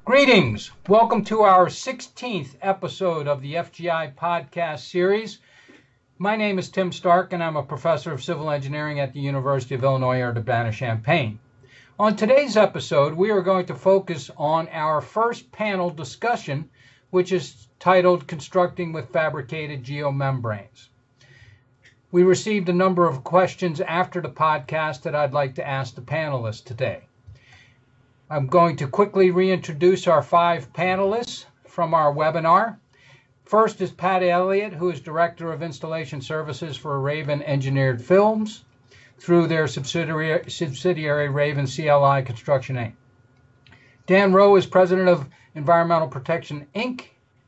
Greetings. Welcome to our 16th episode of the FGI podcast series. My name is Tim Stark, and I'm a professor of civil engineering at the University of Illinois Urbana-Champaign. On today's episode, we are going to focus on our first panel discussion, which is titled Constructing with Fabricated Geomembranes. We received a number of questions after the podcast that I'd like to ask the panelists today. I'm going to quickly reintroduce our 5 panelists from our webinar. First is Pat Elliott, who is Director of Installation Services for Raven Engineered Films through their subsidiary Raven CLI Construction, Inc. Dan Rohe is President of Environmental Protection, Inc.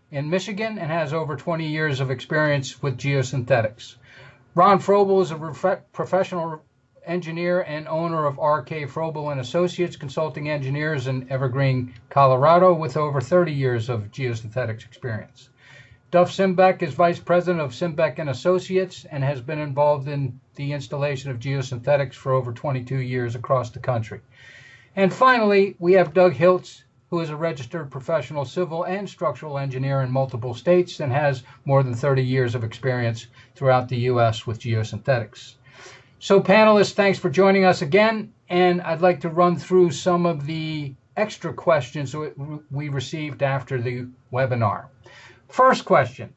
in Michigan and has over 20 years of experience with geosynthetics. Ron Frobel is a professional engineer and owner of R.K. Frobel & Associates Consulting Engineers in Evergreen, Colorado, with over 30 years of geosynthetics experience. Duff Simbeck is Vice President of Simbeck & Associates and has been involved in the installation of geosynthetics for over 22 years across the country. And finally, we have Doug Hiltz, who is a registered professional civil and structural engineer in multiple states and has more than 30 years of experience throughout the U.S. with geosynthetics. So panelists, thanks for joining us again, and I'd like to run through some of the extra questions we received after the webinar. First question,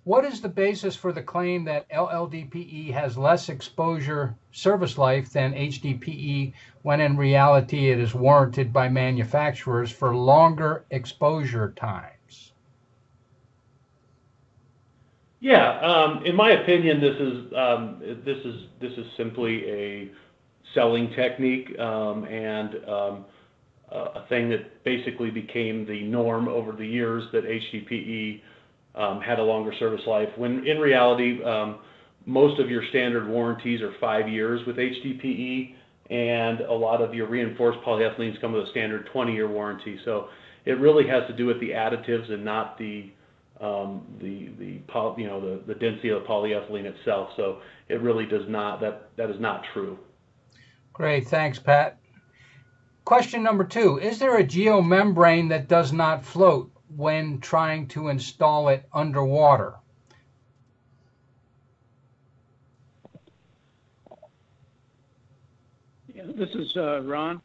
what is the basis for the claim that LLDPE has less exposure service life than HDPE when in reality it is warranted by manufacturers for longer exposure times? Yeah, in my opinion, this is simply a selling technique and a thing that basically became the norm over the years, that HDPE had a longer service life. When in reality, most of your standard warranties are 5 years with HDPE, and a lot of your reinforced polyethylenes come with a standard 20-year warranty. So it really has to do with the additives and not the density of the polyethylene itself. So it really does not, that is not true. Great, thanks, Pat. Question number 2, is there a geomembrane that does not float when trying to install it underwater? Yeah, this is Ron.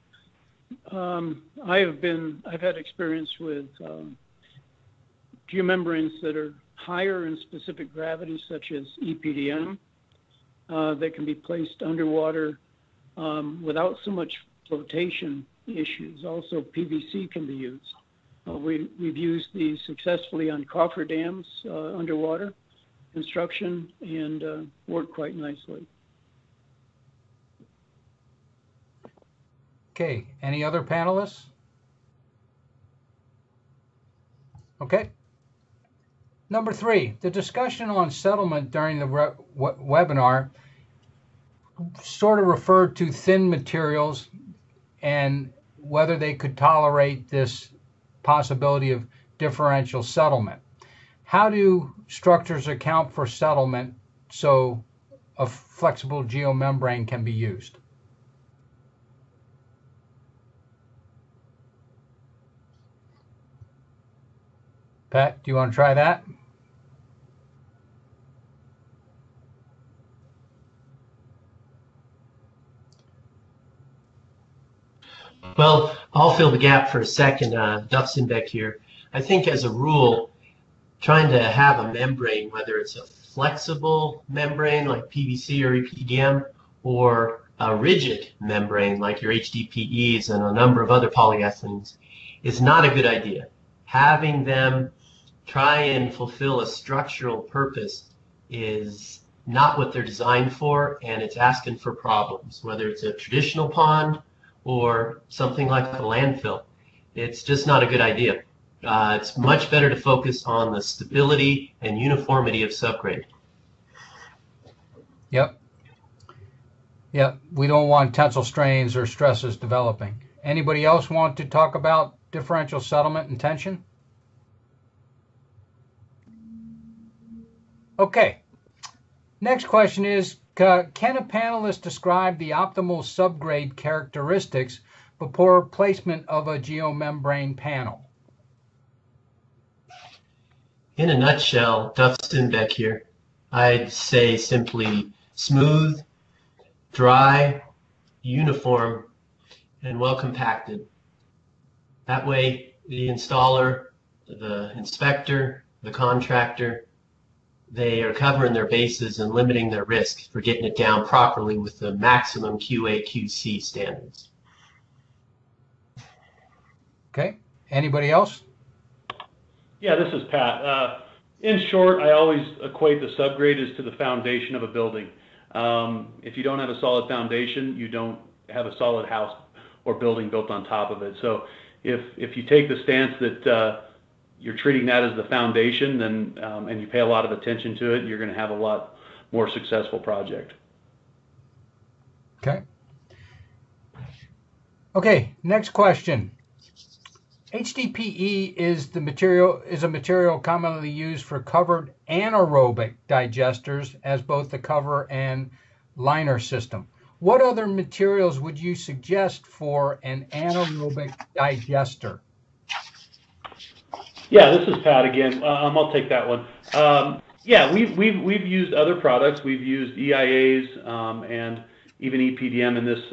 I've had experience with geomembranes that are higher in specific gravity, such as EPDM, that can be placed underwater without so much flotation issues. Also, PVC can be used. We've used these successfully on cofferdams underwater construction and worked quite nicely. Okay, any other panelists? Okay. Number 3, the discussion on settlement during the webinar sort of referred to thin materials and whether they could tolerate this possibility of differential settlement. How do structures account for settlement so a flexible geomembrane can be used? Pat, do you want to try that? Well, I'll fill the gap for a second. Duff Simbeck here. I think as a rule, trying to have a membrane, whether it's a flexible membrane like PVC or EPDM, or a rigid membrane like your HDPEs and a number of other polyethylenes, is not a good idea. Having them try and fulfill a structural purpose is not what they're designed for, and it's asking for problems, whether it's a traditional pond or something like a landfill. It's just not a good idea. It's much better to focus on the stability and uniformity of subgrade. Yep. We don't want tensile strains or stresses developing. Anybody else want to talk about differential settlement and tension? Okay. Next question is, can a panelist describe the optimal subgrade characteristics before placement of a geomembrane panel? In a nutshell, Duff Simbeck here, I'd say simply smooth, dry, uniform, and well compacted. That way, the installer, the inspector, the contractor, they are covering their bases and limiting their risk for getting it down properly with the maximum QA/QC standards. Okay. Anybody else? Yeah, this is Pat. In short, I always equate the subgrade as to the foundation of a building. If you don't have a solid foundation, you don't have a solid house or building built on top of it. So if you take the stance that you're treating that as the foundation, then and you pay a lot of attention to it, you're going to have a lot more successful project. Okay. Okay, next question. HDPE is a material commonly used for covered anaerobic digesters as both the cover and liner system. What other materials would you suggest for an anaerobic digester? Yeah, this is Pat again. I'll take that one. Yeah, we've used other products. We've used EIAs and even EPDM in this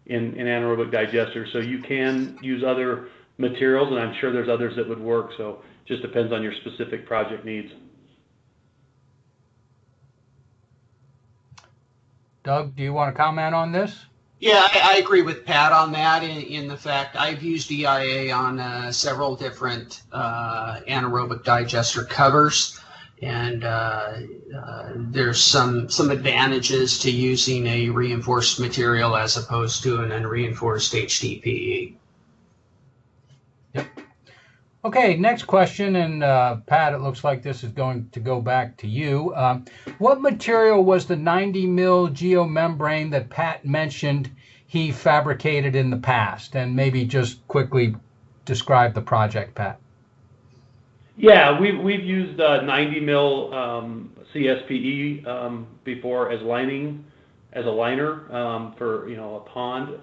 in anaerobic digesters. So you can use other materials, and I'm sure there's others that would work. So it just depends on your specific project needs. Doug, do you want to comment on this? Yeah, I agree with Pat on that in the fact I've used EIA on several different anaerobic digester covers, and there's some advantages to using a reinforced material as opposed to an unreinforced HDPE. Yep. Okay, next question, and Pat, it looks like this is going to go back to you. What material was the 90 mil geomembrane that Pat mentioned he fabricated in the past? And maybe just quickly describe the project, Pat. Yeah, we've used 90 mil CSPE before as lining, as a liner for a pond,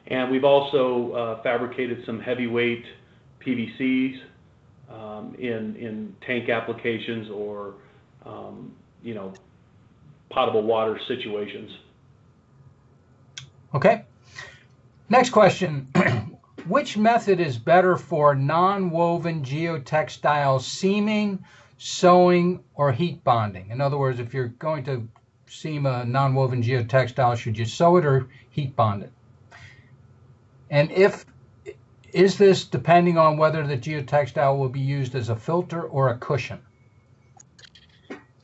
and we've also fabricated some heavyweight PVCs in tank applications or potable water situations. Okay. Next question. Which method is better for non-woven geotextile seaming, sewing, or heat bonding? In other words, if you're going to seam a non-woven geotextile, should you sew it or heat bond it? And is this depending on whether the geotextile will be used as a filter or a cushion?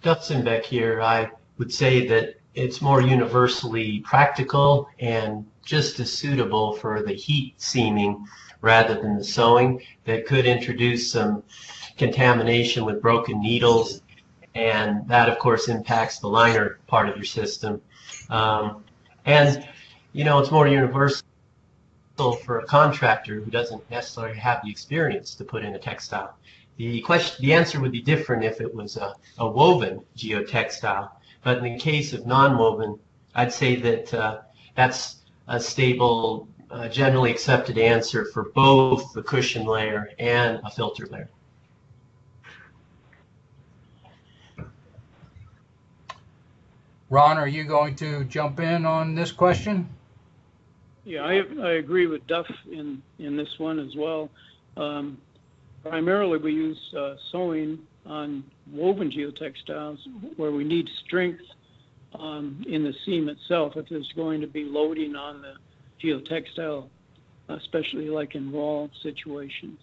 Dutzenbeck here, I would say that it's more universally practical and just as suitable for the heat seaming rather than the sewing. That could introduce some contamination with broken needles, and that of course impacts the liner part of your system. And it's more universal for a contractor who doesn't necessarily have the experience to put in a textile. The answer would be different if it was a woven geotextile. But in the case of non-woven, I'd say that that's a stable, generally accepted answer for both the cushion layer and a filter layer. Ron, are you going to jump in on this question? Yeah, I agree with Duff in this one as well. Primarily, we use sewing on woven geotextiles where we need strength in the seam itself if there's going to be loading on the geotextile, especially like in wall situations.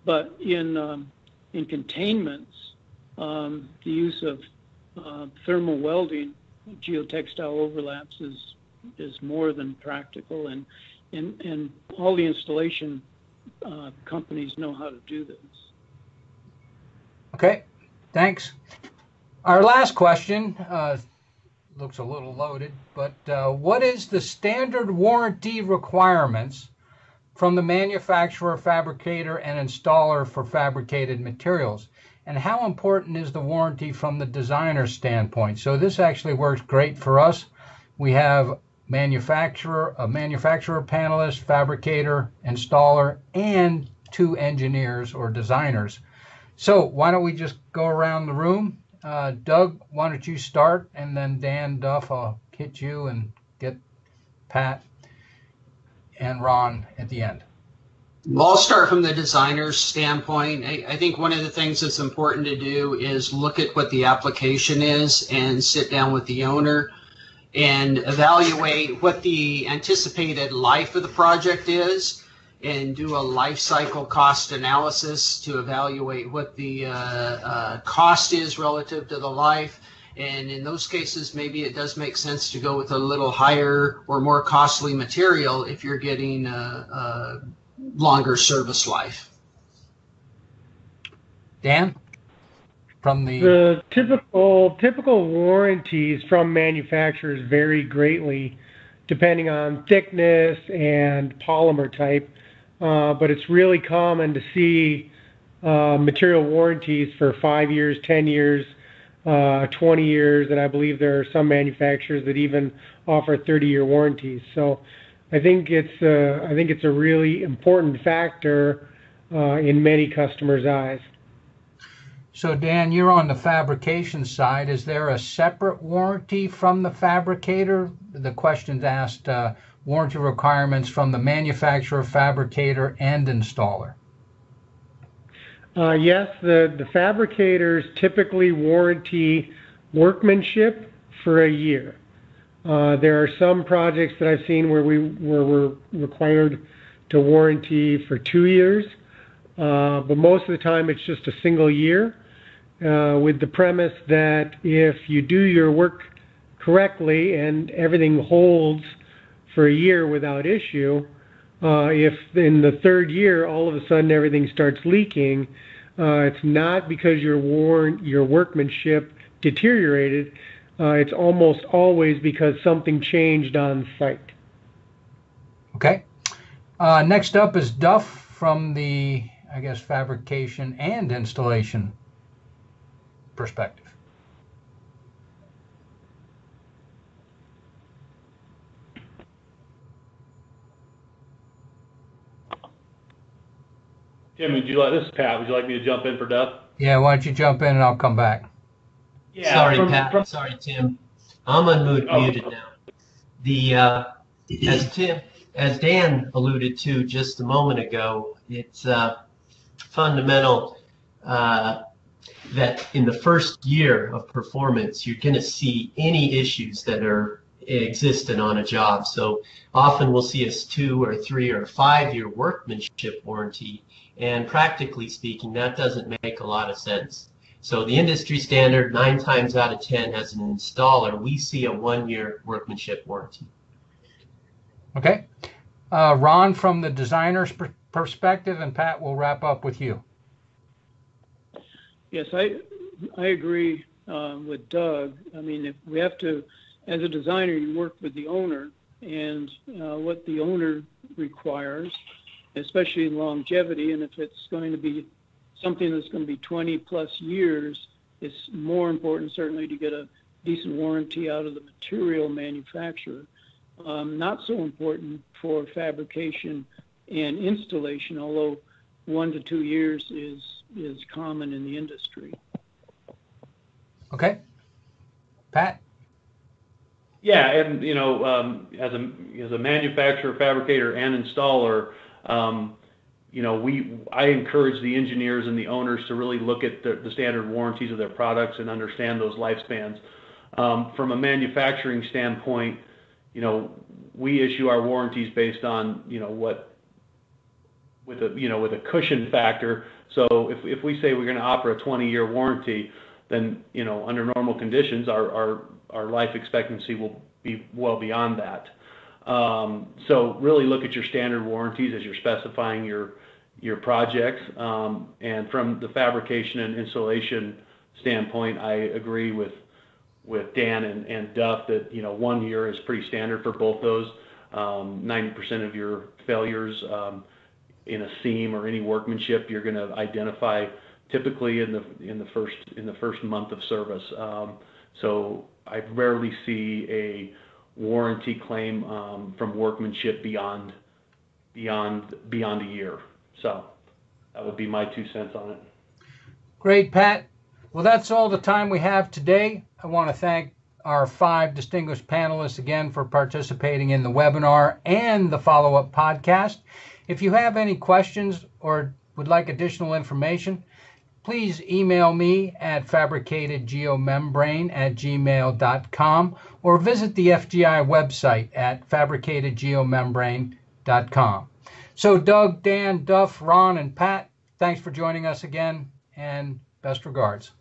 But in containments, the use of thermal welding geotextile overlaps is more than practical, and all the installation companies know how to do this. Okay, thanks. Our last question looks a little loaded, but what is the standard warranty requirements from the manufacturer, fabricator, and installer for fabricated materials? And how important is the warranty from the designer standpoint? So this actually works great for us. We have a manufacturer, panelist, fabricator, installer, and 2 engineers or designers. So why don't we just go around the room? Doug, why don't you start, and then Dan Duff, I'll hit you and get Pat and Ron at the end. Well, I'll start from the designer's standpoint. I think one of the things that's important to do is look at what the application is and sit down with the owner and evaluate what the anticipated life of the project is and do a life cycle cost analysis to evaluate what the cost is relative to the life. And in those cases, maybe it does make sense to go with a little higher or more costly material if you're getting a longer service life. Dan, from the typical warranties from manufacturers vary greatly depending on thickness and polymer type, but it's really common to see material warranties for 5 years, 10 years, 20 years, and I believe there are some manufacturers that even offer 30-year warranties. So I think it's a really important factor in many customers' eyes. So Dan, you're on the fabrication side. Is there a separate warranty from the fabricator? The question's asked warranty requirements from the manufacturer, fabricator, and installer. Yes, the fabricators typically warranty workmanship for a year. There are some projects that I've seen where we're required to warranty for 2 years, but most of the time it's just a single year, with the premise that if you do your work correctly and everything holds for a year without issue, if in the third year all of a sudden everything starts leaking, it's not because your workmanship deteriorated. It's almost always because something changed on site. Okay. Next up is Duff from the, I guess, fabrication and installation perspective. Tim, this is Pat. Would you like me to jump in for Duff? Yeah, why don't you jump in and I'll come back. Yeah, Sorry, Pat. Sorry, Tim. I'm unmuted now. As Dan alluded to just a moment ago, it's fundamental that in the first year of performance, you're going to see any issues that are existent on a job. So often we'll see a 2 or 3 or 5 year workmanship warranty, and practically speaking, that doesn't make a lot of sense. So the industry standard, 9 times out of 10, as an installer, we see a 1 year workmanship warranty. Okay. Ron, from the designer's perspective, and Pat, will wrap up with you. Yes, I agree with Doug. I mean, if we have to, as a designer, you work with the owner and what the owner requires, especially in longevity, and if it's going to be something that's going to be 20 plus years, it's more important certainly to get a decent warranty out of the material manufacturer. Not so important for fabrication and installation, although 1 to 2 years is common in the industry. Okay. Pat? Yeah, and as a manufacturer, fabricator, and installer, I encourage the engineers and the owners to really look at the standard warranties of their products and understand those lifespans. From a manufacturing standpoint, we issue our warranties based on with a cushion factor. So if we say we're going to offer a 20-year warranty, then under normal conditions our life expectancy will be well beyond that. So really look at your standard warranties as you're specifying your projects. And from the fabrication and installation standpoint, I agree with Dan and Duff that 1 year is pretty standard for both those. 90% of your failures in a seam or any workmanship you're going to identify typically in the first month of service. So I rarely see a warranty claim from workmanship beyond a year. So that would be my 2 cents on it. Great, Pat. Well, that's all the time we have today. I want to thank our 5 distinguished panelists again for participating in the webinar and the follow-up podcast. If you have any questions or would like additional information, please email me at fabricatedgeomembrane@gmail.com or visit the FGI website at fabricatedgeomembrane.com. So Doug, Dan, Duff, Ron, and Pat, thanks for joining us again, and best regards.